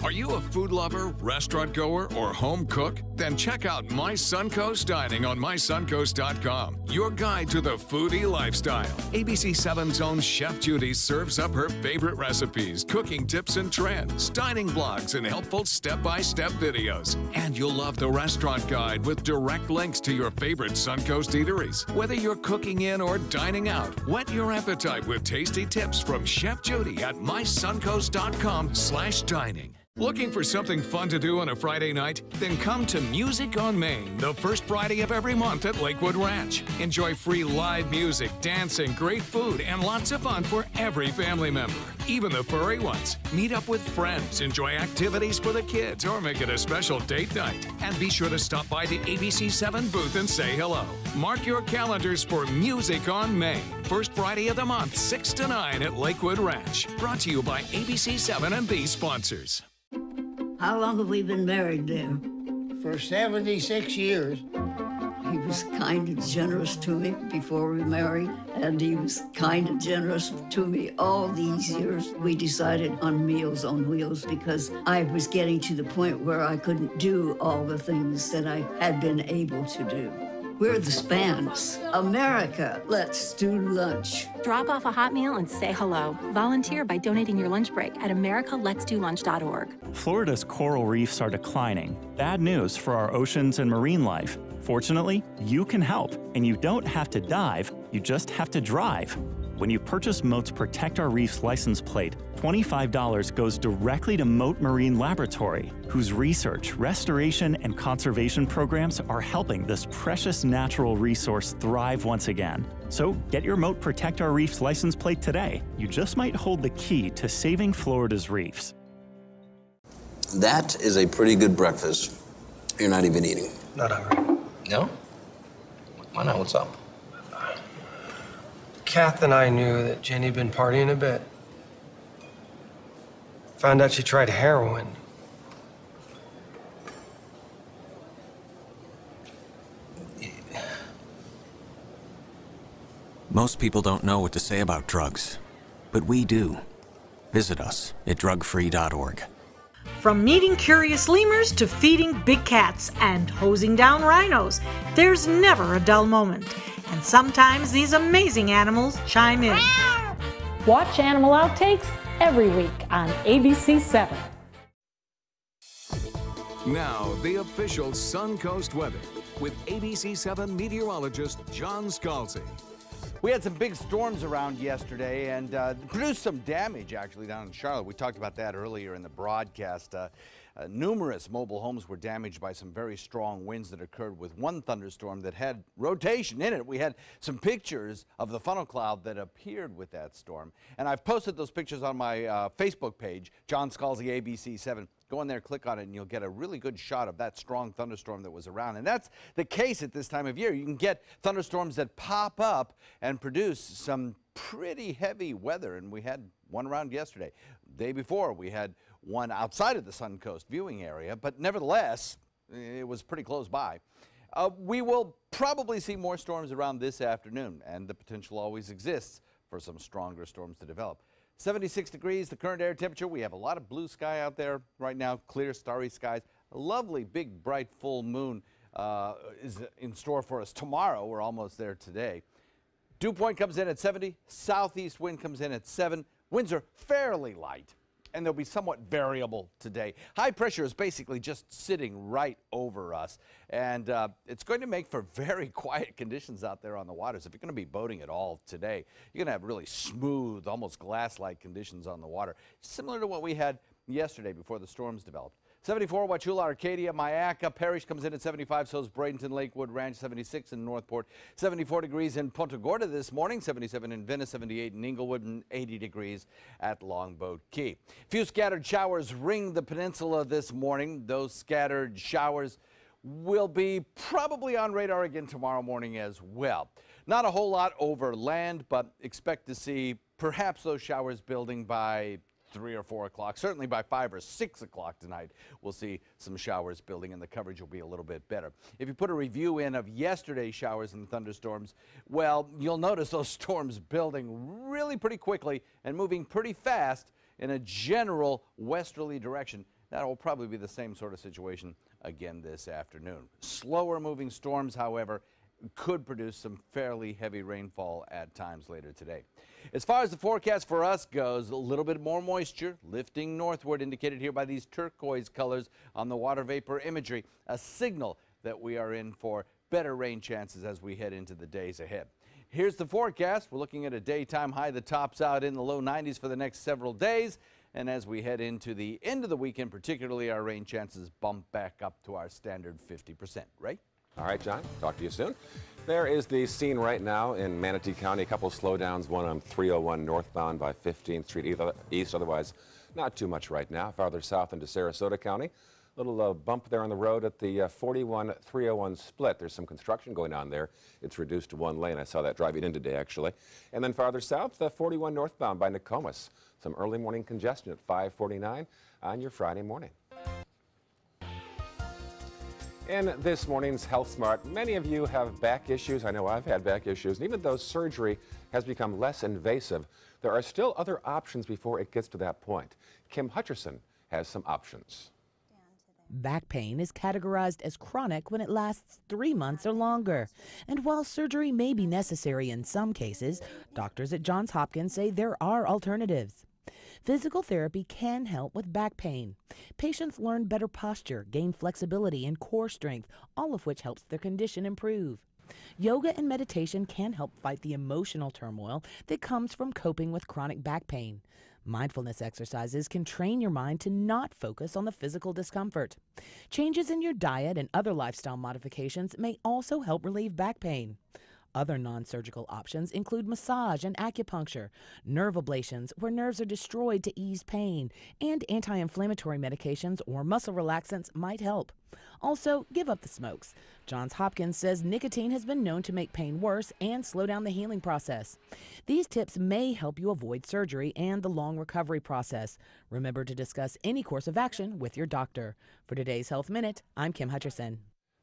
Are you a food lover, restaurant goer, or home cook? Then check out My Suncoast Dining on mysuncoast.com, your guide to the foodie lifestyle. ABC 7's own Chef Judy serves up her favorite recipes, cooking tips and trends, dining blogs, and helpful step-by-step videos. And you'll love the restaurant guide with direct links to your favorite Suncoast eateries. Whether you're cooking in or dining out, whet your appetite with tasty tips from Chef Judy at mysuncoast.com/dining. Looking for something fun to do on a Friday night? Then come to Music on Main, the first Friday of every month at Lakewood Ranch. Enjoy free live music, dancing, great food, and lots of fun for every family member, even the furry ones. Meet up with friends, enjoy activities for the kids, or make it a special date night. And be sure to stop by the ABC7 booth and say hello. Mark your calendars for Music on Main, first Friday of the month, 6 to 9 at Lakewood Ranch. Brought to you by ABC7 and these sponsors. How long have we been married, dear? For 76 years. He was kind and generous to me before we married, and he was kind and generous to me all these years. We decided on Meals on Wheels because I was getting to the point where I couldn't do all the things that I had been able to do. We're the Spans. America, let's do lunch. Drop off a hot meal and say hello. Volunteer by donating your lunch break at americaletsdolunch.org. Florida's coral reefs are declining. Bad news for our oceans and marine life. Fortunately, you can help, and you don't have to dive, you just have to drive. When you purchase Moat's Protect Our Reefs license plate, $25 goes directly to Moat Marine Laboratory, whose research, restoration, and conservation programs are helping this precious natural resource thrive once again. So get your Moat Protect Our Reefs license plate today. You just might hold the key to saving Florida's reefs. That is a pretty good breakfast. You're not even eating. Not hungry. No? Why not? What's up? Kath and I knew that Jenny had been partying a bit. Found out she tried heroin. Most people don't know what to say about drugs, but we do. Visit us at drugfree.org. From meeting curious lemurs to feeding big cats and hosing down rhinos, there's never a dull moment. And sometimes these amazing animals chime in. Watch Animal Outtakes every week on ABC7. Now, the official Suncoast weather with ABC7 meteorologist John Scalzi. We had some big storms around yesterday and produced some damage actually down in Charlotte. We talked about that earlier in the broadcast. Numerous mobile homes were damaged by some very strong winds that occurred with one thunderstorm that had rotation in it. We had some pictures of the funnel cloud that appeared with that storm. And I've posted those pictures on my Facebook page, John Scalzi ABC7. Go in there, click on it, and you'll get a really good shot of that strong thunderstorm that was around. And that's the case at this time of year. You can get thunderstorms that pop up and produce some pretty heavy weather. And we had one around yesterday. The day before, we had one outside of the Suncoast viewing area, but nevertheless, it was pretty close by. We will probably see more storms around this afternoon, and the potential always exists for some stronger storms to develop. 76 degrees, the current air temperature. We have a lot of blue sky out there right now, clear, starry skies. A lovely, big, bright, full moon is in store for us tomorrow. We're almost there today. Dew point comes in at 70. Southeast wind comes in at 7. Winds are fairly light, and they'll be somewhat variable today. High pressure is basically just sitting right over us, and it's going to make for very quiet conditions out there on the waters. If you're going to be boating at all today, you're going to have really smooth, almost glass-like conditions on the water, similar to what we had yesterday before the storms developed. 74, Wauchula, Arcadia, Myakka, Parrish comes in at 75, so is Bradenton, Lakewood, Ranch, 76 in Northport, 74 degrees in Punta Gorda this morning, 77 in Venice, 78 in Inglewood, and 80 degrees at Longboat Key. Few scattered showers ring the peninsula this morning. Those scattered showers will be probably on radar again tomorrow morning as well. Not a whole lot over land, but expect to see perhaps those showers building by 3 or 4 o'clock. Certainly by 5 or 6 o'clock tonight, we'll see some showers building and the coverage will be a little bit better. If you put a review in of yesterday's showers and thunderstorms, well, you'll notice those storms building really pretty quickly and moving pretty fast in a general westerly direction. That will probably be the same sort of situation again this afternoon. Slower moving storms, however, could produce some fairly heavy rainfall at times later today. As far as the forecast for us goes, a little bit more moisture lifting northward, indicated here by these turquoise colors on the water vapor imagery, a signal that we are in for better rain chances as we head into the days ahead. Here's the forecast. We're looking at a daytime high that tops out in the low 90s for the next several days. And as we head into the end of the weekend, particularly, our rain chances bump back up to our standard 50%, right? All right, John, talk to you soon. There is the scene right now in Manatee County. A couple of slowdowns, one on 301 northbound by 15th Street East. Otherwise, not too much right now. Farther south into Sarasota County, little bump there on the road at the 41-301 split. There's some construction going on there. It's reduced to one lane. I saw that driving in today, actually. And then farther south, the 41 northbound by Nokomis. Some early morning congestion at 5:49 on your Friday morning. In this morning's Health Smart, many of you have back issues. I know I've had back issues. And even though surgery has become less invasive, there are still other options before it gets to that point. Kim Hutcherson has some options. Back pain is categorized as chronic when it lasts 3 months or longer. And while surgery may be necessary in some cases, doctors at Johns Hopkins say there are alternatives. Physical therapy can help with back pain. Patients learn better posture, gain flexibility, and core strength, all of which helps their condition improve. Yoga and meditation can help fight the emotional turmoil that comes from coping with chronic back pain. Mindfulness exercises can train your mind to not focus on the physical discomfort. Changes in your diet and other lifestyle modifications may also help relieve back pain. Other non-surgical options include massage and acupuncture, nerve ablations where nerves are destroyed to ease pain, and anti-inflammatory medications or muscle relaxants might help. Also, give up the smokes. Johns Hopkins says nicotine has been known to make pain worse and slow down the healing process. These tips may help you avoid surgery and the long recovery process. Remember to discuss any course of action with your doctor. For today's Health Minute, I'm Kim Hutcherson.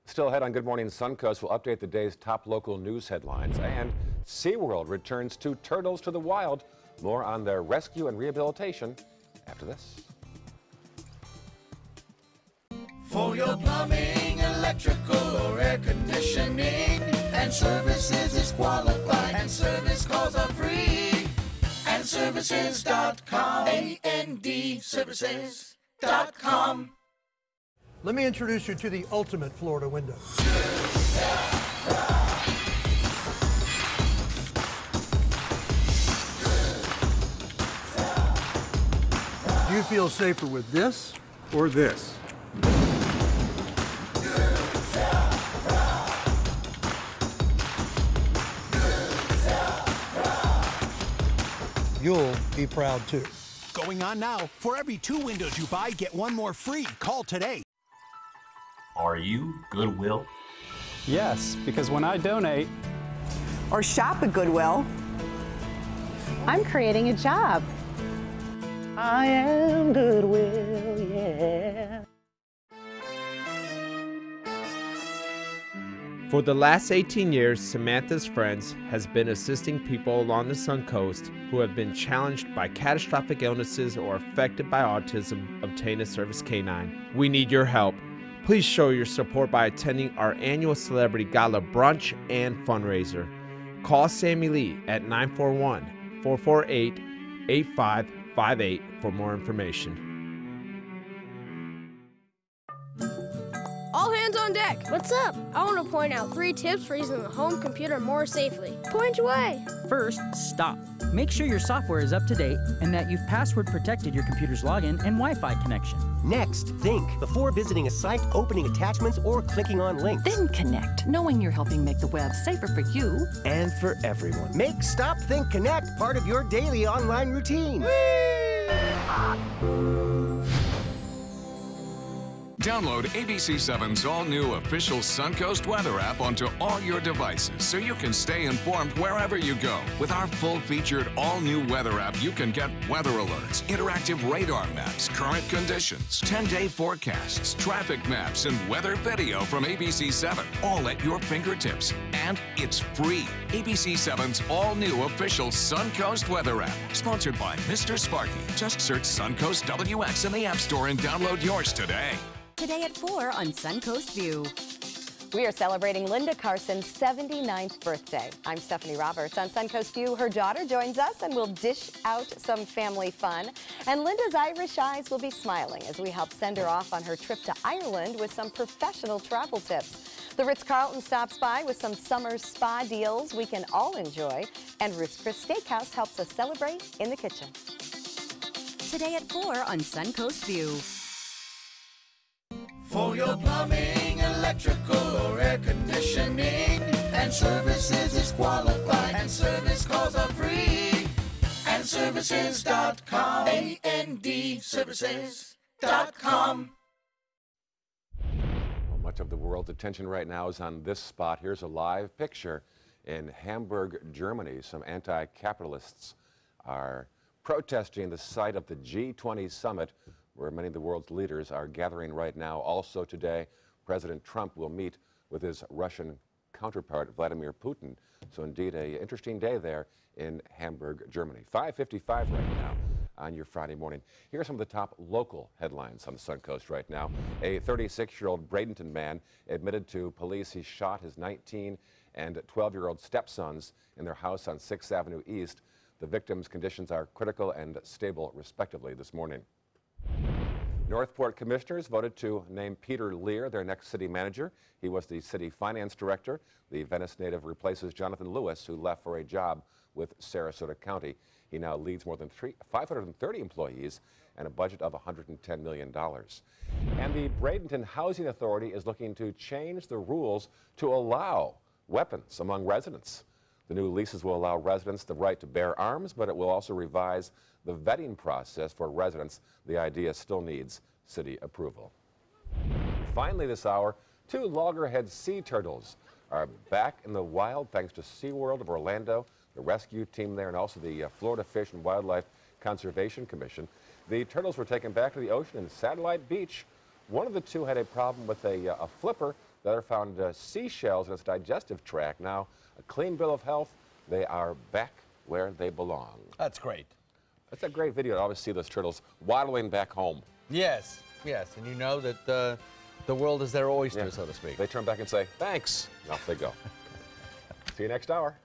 Still ahead on Good Morning Suncoast, we'll update the day's top local news headlines. And SeaWorld returns 2 turtles to the wild. More on their rescue and rehabilitation after this. For your plumbing, electrical, or air conditioning, and services is qualified, and service calls are free. And services.com, A-N-D, services.com. Let me introduce you to the ultimate Florida window. Do you feel safer with this or this? You'll be proud too. Going on now. For every 2 windows you buy, get 1 more free. Call today. Are you Goodwill? Yes, because when I donate or shop at Goodwill, I'm creating a job. I am Goodwill, yeah. For the last 18 years, Samantha's Friends has been assisting people along the Suncoast who have been challenged by catastrophic illnesses or affected by autism obtain a service canine. We need your help. Please show your support by attending our annual Celebrity Gala brunch and fundraiser. Call Sammy Lee at 941-448-8558 for more information. All hands on deck. What's up? I want to point out 3 tips for using the home computer more safely. Point away. First, stop. Make sure your software is up to date and that you've password protected your computer's login and Wi-Fi connection. Next, think before visiting a site, opening attachments, or clicking on links. Then connect, knowing you're helping make the web safer for you and for everyone. Make Stop, Think, Connect part of your daily online routine. Download ABC7's all-new official Suncoast weather app onto all your devices so you can stay informed wherever you go. With our full-featured all-new weather app, you can get weather alerts, interactive radar maps, current conditions, 10-day forecasts, traffic maps, and weather video from ABC7, all at your fingertips. And it's free. ABC7's all-new official Suncoast weather app, sponsored by Mr. Sparky. Just search Suncoast WX in the App Store and download yours today. Today at 4 on Suncoast View. We are celebrating Linda Carson's 79th birthday. I'm Stephanie Roberts. On Suncoast View, her daughter joins us and we'll dish out some family fun. And Linda's Irish eyes will be smiling as we help send her off on her trip to Ireland with some professional travel tips. The Ritz-Carlton stops by with some summer spa deals we can all enjoy. And Ruth's Chris Steakhouse helps us celebrate in the kitchen. Today at 4 on Suncoast View. For your plumbing, electrical, or air conditioning, and services is qualified, and service calls are free. And services.com, A-N-D, services.com. Well, much of the world's attention right now is on this spot. Here's a live picture in Hamburg, Germany. Some anti-capitalists are protesting the site of the G20 summit, where many of the world's leaders are gathering right now. Also today, President Trump will meet with his Russian counterpart, Vladimir Putin. So indeed, an interesting day there in Hamburg, Germany. 5:55 right now on your Friday morning. Here are some of the top local headlines on the Suncoast right now. A 36-year-old Bradenton man admitted to police he shot his 19 and 12-year-old stepsons in their house on 6th Avenue East. The victims' conditions are critical and stable, respectively, this morning. Northport commissioners voted to name Peter Lear their next city manager. He was the city finance director. The Venice native replaces Jonathan Lewis, who left for a job with Sarasota County. He now leads more than 530 employees and a budget of $110 million. And the Bradenton Housing Authority is looking to change the rules to allow weapons among residents. The new leases will allow residents the right to bear arms, but it will also revise the vetting process for residents. The idea still needs city approval. Finally this hour, 2 loggerhead sea turtles are back in the wild thanks to SeaWorld of Orlando, the rescue team there, and also the Florida Fish and Wildlife Conservation Commission. The turtles were taken back to the ocean in Satellite Beach. One of the 2 had a problem with a flipper. The other found seashells in its digestive tract. Now, a clean bill of health. They are back where they belong. That's great. That's a great video to always see those turtles waddling back home. Yes, yes, and you know that the world is their oyster, so to speak. They turn back and say, thanks, and off they go. See you next hour.